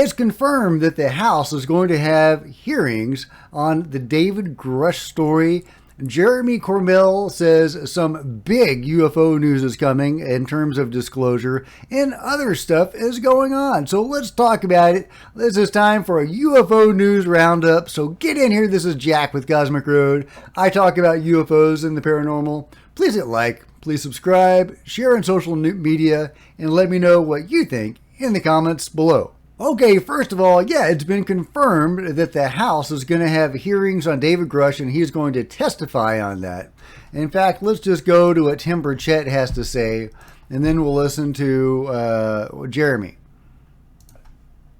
It's confirmed that the House is going to have hearings on the David Grusch story. Jeremy Corbell says some big UFO news is coming in terms of disclosure, and other stuff is going on. So let's talk about it. This is time for a UFO news roundup. So get in here. This is Jack with Cosmic Road. I talk about UFOs and the paranormal. Please hit like, please subscribe, share on social media, and let me know what you think in the comments below. Okay, first of all, yeah, it's been confirmed that the House is going to have hearings on David Grusch, and he's going to testify on that. In fact, let's just go to what Tim Burchett has to say, and then we'll listen to Jeremy.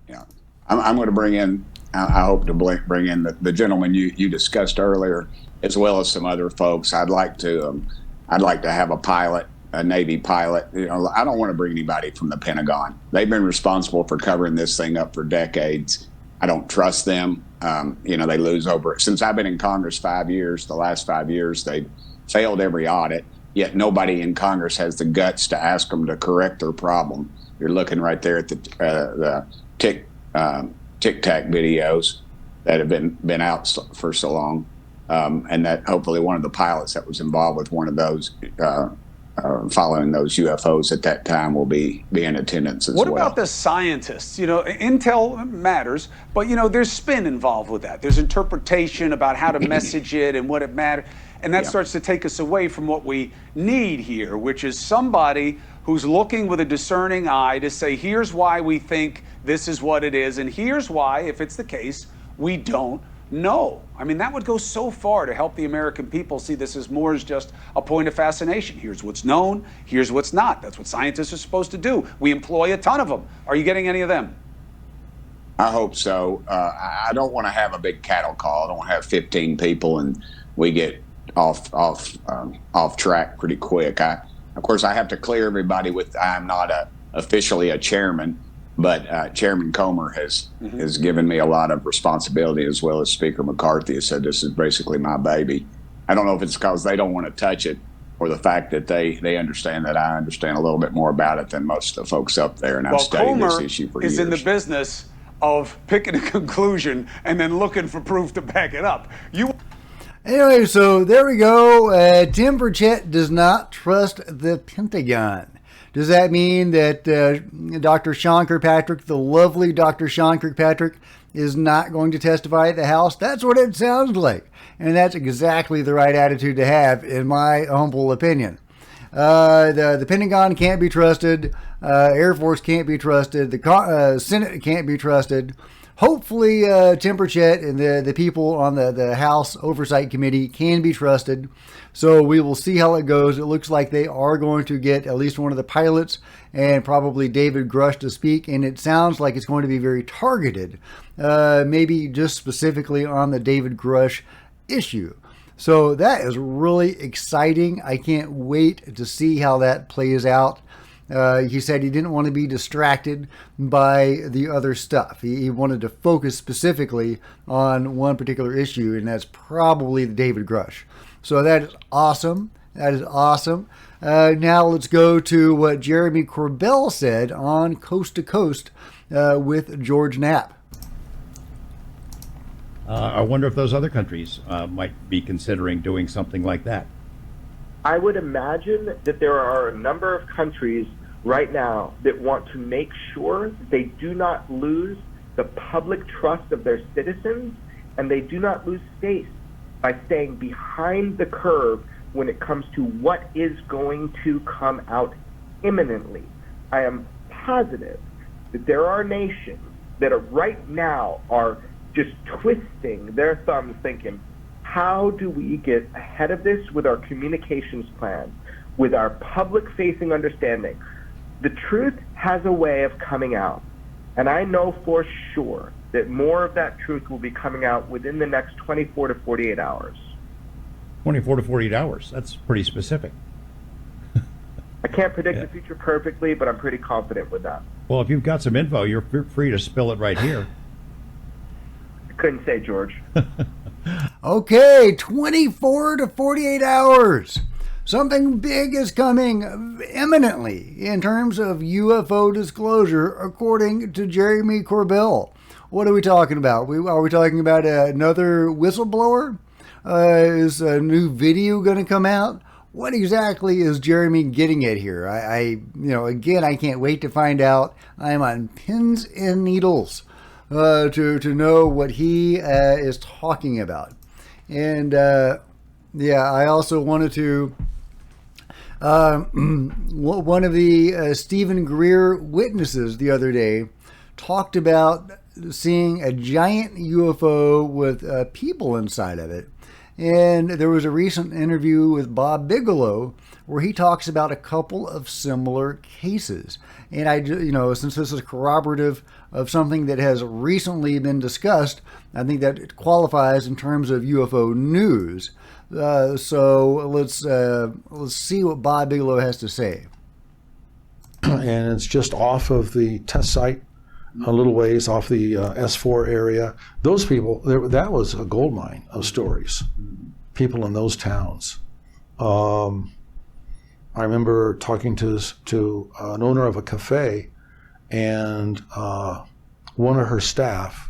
Yeah, I'm going to bring in, I hope to bring in the gentleman you discussed earlier, as well as some other folks. I'd like to have a pilot, a Navy pilot. You know, I don't want to bring anybody from the Pentagon. They've been responsible for covering this thing up for decades. I don't trust them. You know, they lose over it. Since I've been in Congress 5 years, the last 5 years, they failed every audit, yet nobody in Congress has the guts to ask them to correct their problem. You're looking right there at the Tic Tac videos that have been out for so long, and that hopefully one of the pilots that was involved with one of those following those UFOs at that time will be in attendance as well. What about the scientists? You know, intel matters, but you know, there's spin involved with that. There's interpretation about how to message it and what it matters. And that starts to take us away from what we need here, which is somebody who's looking with a discerning eye to say, here's why we think this is what it is, and here's why, if it's the case, we don't know. I mean, that would go so far to help the American people see this as more as just a point of fascination. Here's what's known, here's what's not. That's what scientists are supposed to do. We employ a ton of them. Are you getting any of them? I hope so. I don't want to have a big cattle call. I don't want to have 15 people and we get off track pretty quick. Of course, I have to clear everybody with I'm not officially a chairman, but Chairman Comer has given me a lot of responsibility, as well as Speaker McCarthy has said this is basically my baby. I don't know if it's because they don't want to touch it or the fact that they understand that I understand a little bit more about it than most of the folks up there, and I've studied this issue for years. Comer is in the business of picking a conclusion and then looking for proof to back it up. Anyway, so there we go. Tim Burchett does not trust the Pentagon. Does that mean that Dr. Sean Kirkpatrick, the lovely Dr. Sean Kirkpatrick, is not going to testify at the House? That's what it sounds like. And that's exactly the right attitude to have, in my humble opinion. The Pentagon can't be trusted. Air Force can't be trusted. The Senate can't be trusted. Hopefully, Tim Burchett and the people on the House Oversight Committee can be trusted. So we will see how it goes. It looks like they are going to get at least one of the pilots and probably David Grusch to speak. And it sounds like it's going to be very targeted, maybe just specifically on the David Grusch issue. So that is really exciting. I can't wait to see how that plays out. He said he didn't want to be distracted by the other stuff. He wanted to focus specifically on one particular issue, and that's probably the David Grusch. So that is awesome. That is awesome. Now let's go to what Jeremy Corbell said on Coast to Coast with George Knapp. I wonder if those other countries might be considering doing something like that. I would imagine that there are a number of countries right now that want to make sure they do not lose the public trust of their citizens, and they do not lose face by staying behind the curve when it comes to what is going to come out imminently. I am positive that there are nations that are right now are just twisting their thumbs thinking, how do we get ahead of this with our communications plan, with our public-facing understanding? The truth has a way of coming out, and I know for sure that more of that truth will be coming out within the next 24 to 48 hours. 24 to 48 hours, that's pretty specific. I can't predict the future perfectly, but I'm pretty confident with that. Well, if you've got some info, you're free to spill it right here. I couldn't say, George. Okay, 24 to 48 hours. Something big is coming imminently in terms of UFO disclosure, according to Jeremy Corbell. What are we talking about? Are we talking about another whistleblower? Is a new video going to come out? What exactly is Jeremy getting at here? Again, I can't wait to find out. I'm on pins and needles to know what he is talking about. And I also wanted to. One of the Stephen Greer witnesses the other day talked about seeing a giant UFO with people inside of it. And there was a recent interview with Bob Bigelow where he talks about a couple of similar cases. And since this is corroborative of something that has recently been discussed, I think that it qualifies in terms of UFO news. So let's see what Bob Bigelow has to say. And it's just off of the test site, a little ways off the S4 area. Those people, that was a gold mine of stories. People in those towns. I remember talking to an owner of a cafe and one of her staff,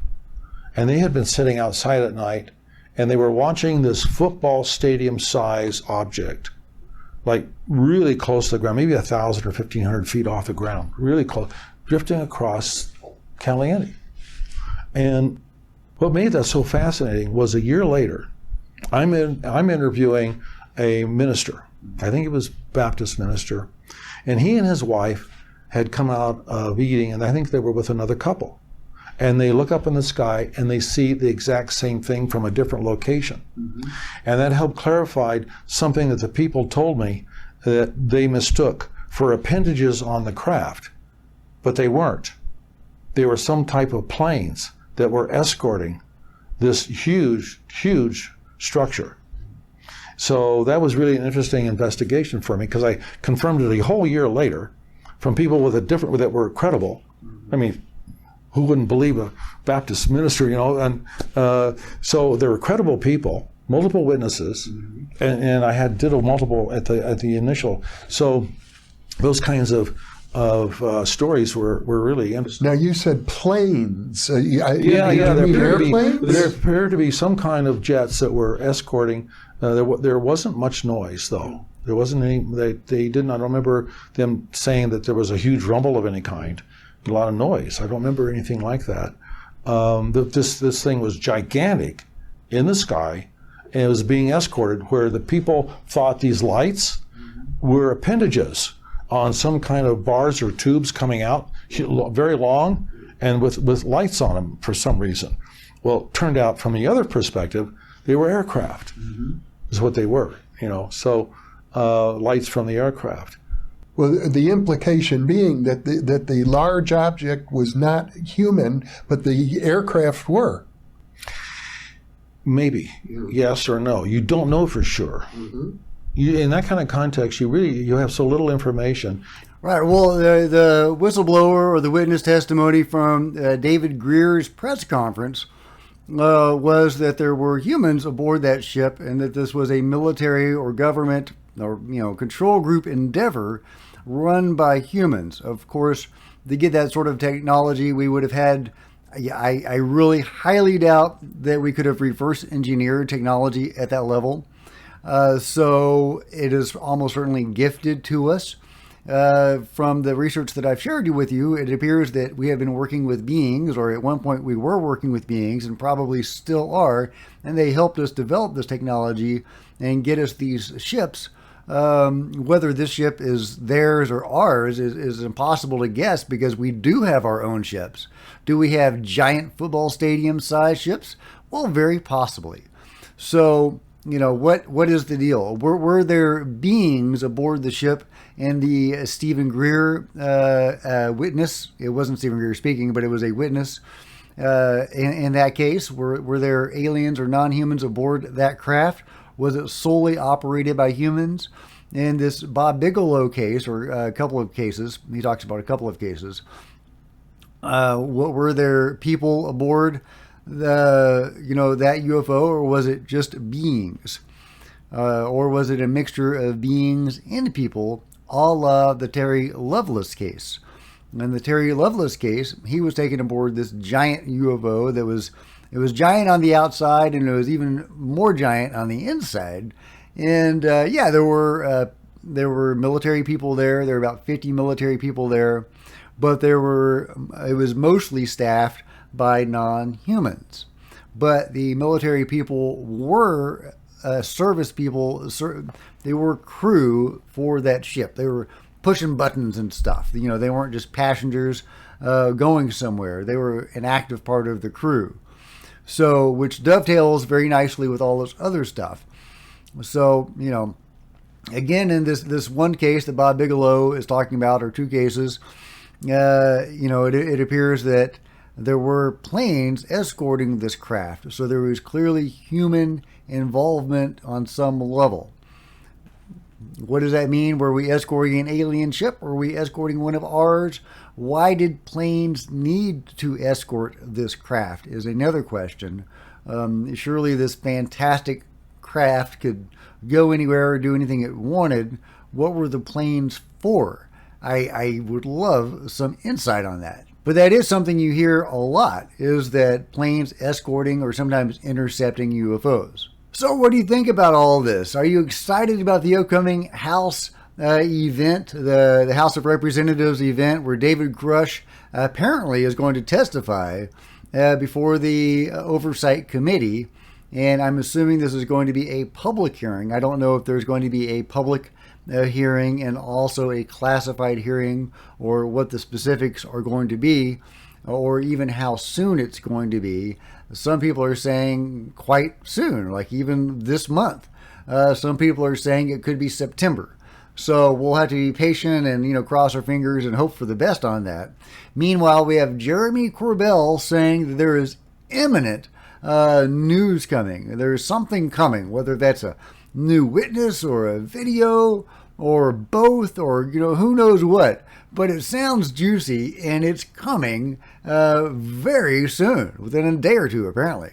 and they had been sitting outside at night. And they were watching this football stadium size object, like really close to the ground, maybe 1,000 or 1,500 feet off the ground, really close, drifting across Caliente. And what made that so fascinating was a year later, I'm interviewing a minister. I think it was Baptist minister. And he and his wife had come out of eating, and I think they were with another couple. And they look up in the sky and they see the exact same thing from a different location. Mm-hmm. And that helped clarify something that the people told me that they mistook for appendages on the craft, but they weren't. They were some type of planes that were escorting this huge, huge structure. So that was really an interesting investigation for me, because I confirmed it a whole year later from people that were credible. I mean, who wouldn't believe a Baptist minister, And so there were credible people, multiple witnesses, and I did a multiple at the initial. So those kinds of stories were really interesting. Now you said planes. There appeared to be some kind of jets that were escorting. There wasn't much noise though. There wasn't any. They didn't. I don't remember them saying that there was a huge rumble of any kind. A lot of noise. I don't remember anything like that. This thing was gigantic in the sky, and it was being escorted where the people thought these lights were appendages on some kind of bars or tubes coming out, very long, and with lights on them for some reason. Well, it turned out from the other perspective, they were aircraft, is what they were, so lights from the aircraft. Well, the implication being that the large object was not human, but the aircraft were. Maybe, yes or no. You don't know for sure. Mm-hmm. In that kind of context, you have so little information. Right. Well, the whistleblower or the witness testimony from David Greer's press conference was that there were humans aboard that ship, and that this was a military or government or control group endeavor run by humans. Of course, to get that sort of technology, we would have had. I really highly doubt that we could have reverse engineered technology at that level. So it is almost certainly gifted to us. From the research that I've shared with you, it appears that we have been working with beings, or at one point we were working with beings and probably still are, and they helped us develop this technology and get us these ships. Whether this ship is theirs or ours is impossible to guess, because we do have our own ships. Do we have giant football stadium size ships? Well, very possibly. So, what is the deal? Were there beings aboard the ship? And the Stephen Greer witness, it wasn't Stephen Greer speaking, but it was a witness. In that case, were there aliens or non-humans aboard that craft? Was it solely operated by humans? In this Bob Bigelow case, or a couple of cases, he talks about a couple of cases. What were there people aboard that UFO, or was it just beings? or was it a mixture of beings and people, a la the Terry Lovelace case? In the Terry Lovelace case, he was taken aboard this giant UFO that was giant on the outside, and it was even more giant on the inside. And yeah, there were military people there. There were about 50 military people there, but it was mostly staffed by non-humans. But the military people were service people. They were crew for that ship. They were pushing buttons and stuff. You know, they weren't just passengers going somewhere. They were an active part of the crew. So, which dovetails very nicely with all this other stuff. So, you know, again, in this one case that Bob Bigelow is talking about, or two cases, you know, it appears that there were planes escorting this craft. So there was clearly human involvement on some level. What does that mean? Were we escorting an alien ship? Or were we escorting one of ours? Why did planes need to escort this craft is another question. Surely this fantastic craft could go anywhere or do anything it wanted. What were the planes for? I would love some insight on that. But that is something you hear a lot, is that planes escorting or sometimes intercepting UFOs. So what do you think about all this? Are you excited about the upcoming House event, the House of Representatives event, where David Grusch apparently is going to testify before the Oversight Committee? And I'm assuming this is going to be a public hearing. I don't know if there's going to be a public hearing and also a classified hearing, or what the specifics are going to be, or even how soon it's going to be. Some people are saying quite soon, like even this month. Some people are saying it could be September. So we'll have to be patient and, you know, cross our fingers and hope for the best on that. Meanwhile, we have Jeremy Corbell saying that there is imminent news coming. There's something coming, whether that's a new witness or a video or both, or, you know, who knows what. But it sounds juicy, and it's coming very soon, within a day or two, apparently.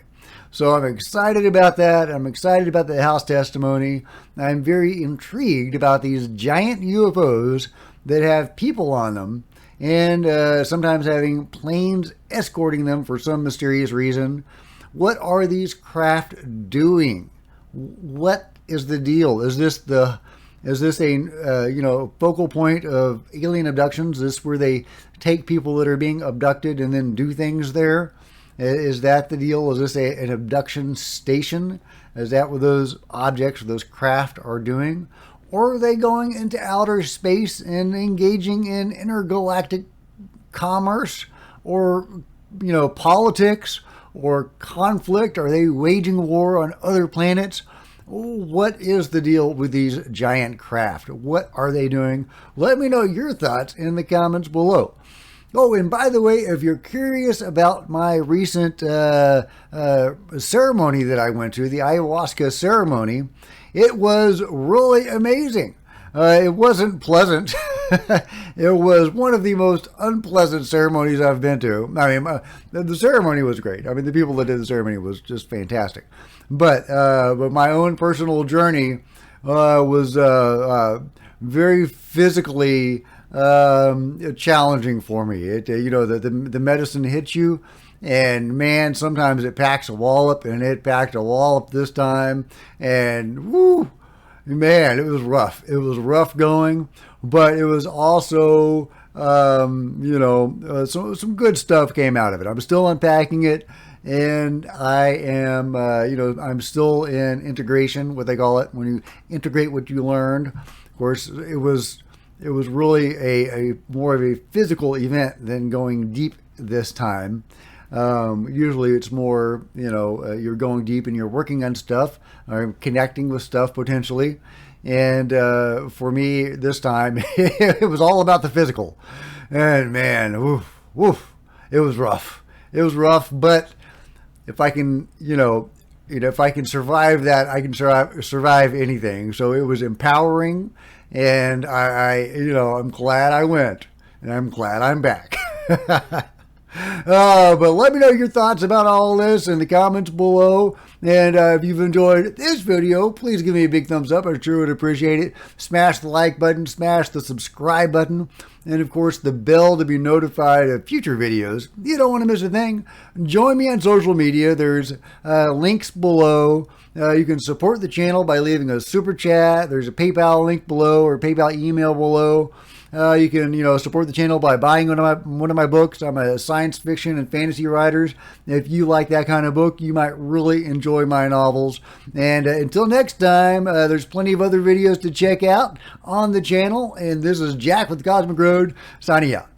So I'm excited about that. I'm excited about the House testimony. I'm very intrigued about these giant UFOs that have people on them, and sometimes having planes escorting them for some mysterious reason. What are these craft doing? What is the deal? Is this a you know, focal point of alien abductions? Is this where they take people that are being abducted and then do things there? Is that the deal? Is this an abduction station? Is that what those objects, those craft are doing? Or are they going into outer space and engaging in intergalactic commerce, or, you know, politics, or conflict? Are they waging war on other planets? What is the deal with these giant craft? What are they doing? Let me know your thoughts in the comments below. Oh, and by the way, if you're curious about my recent ceremony that I went to, the ayahuasca ceremony, it was really amazing. It wasn't pleasant. It was one of the most unpleasant ceremonies I've been to. I mean, the ceremony was great. I mean, the people that did the ceremony was just fantastic. But my own personal journey was very physically challenging for me. You know, the medicine hits you, and man, sometimes it packs a wallop, and it packed a wallop this time, and whoo, man, it was rough. It was rough going, but it was also, you know, some good stuff came out of it. I'm still unpacking it, and I am, you know, I'm still in integration, what they call it, when you integrate what you learned. Of course, it was really a more of a physical event than going deep this time. Usually it's more, you know, you're going deep and you're working on stuff, or connecting with stuff potentially. And for me this time, it was all about the physical. And man, woof, it was rough. It was rough, but if I can, you know, if I can survive that, I can survive anything. So it was empowering, and I you know, I'm glad I went, and I'm glad I'm back. But let me know your thoughts about all this in the comments below. And if you've enjoyed this video, please give me a big thumbs up. I sure would appreciate it. Smash the like button, smash the subscribe button, and of course the bell to be notified of future videos. You don't want to miss a thing. Join me on social media. There's links below. You can support the channel by leaving a super chat. There's a PayPal link below or PayPal email below. You can, support the channel by buying one of my books. I'm a science fiction and fantasy writer. If you like that kind of book, you might really enjoy my novels. And until next time, there's plenty of other videos to check out on the channel. And this is Jack with Cosmic Road signing out.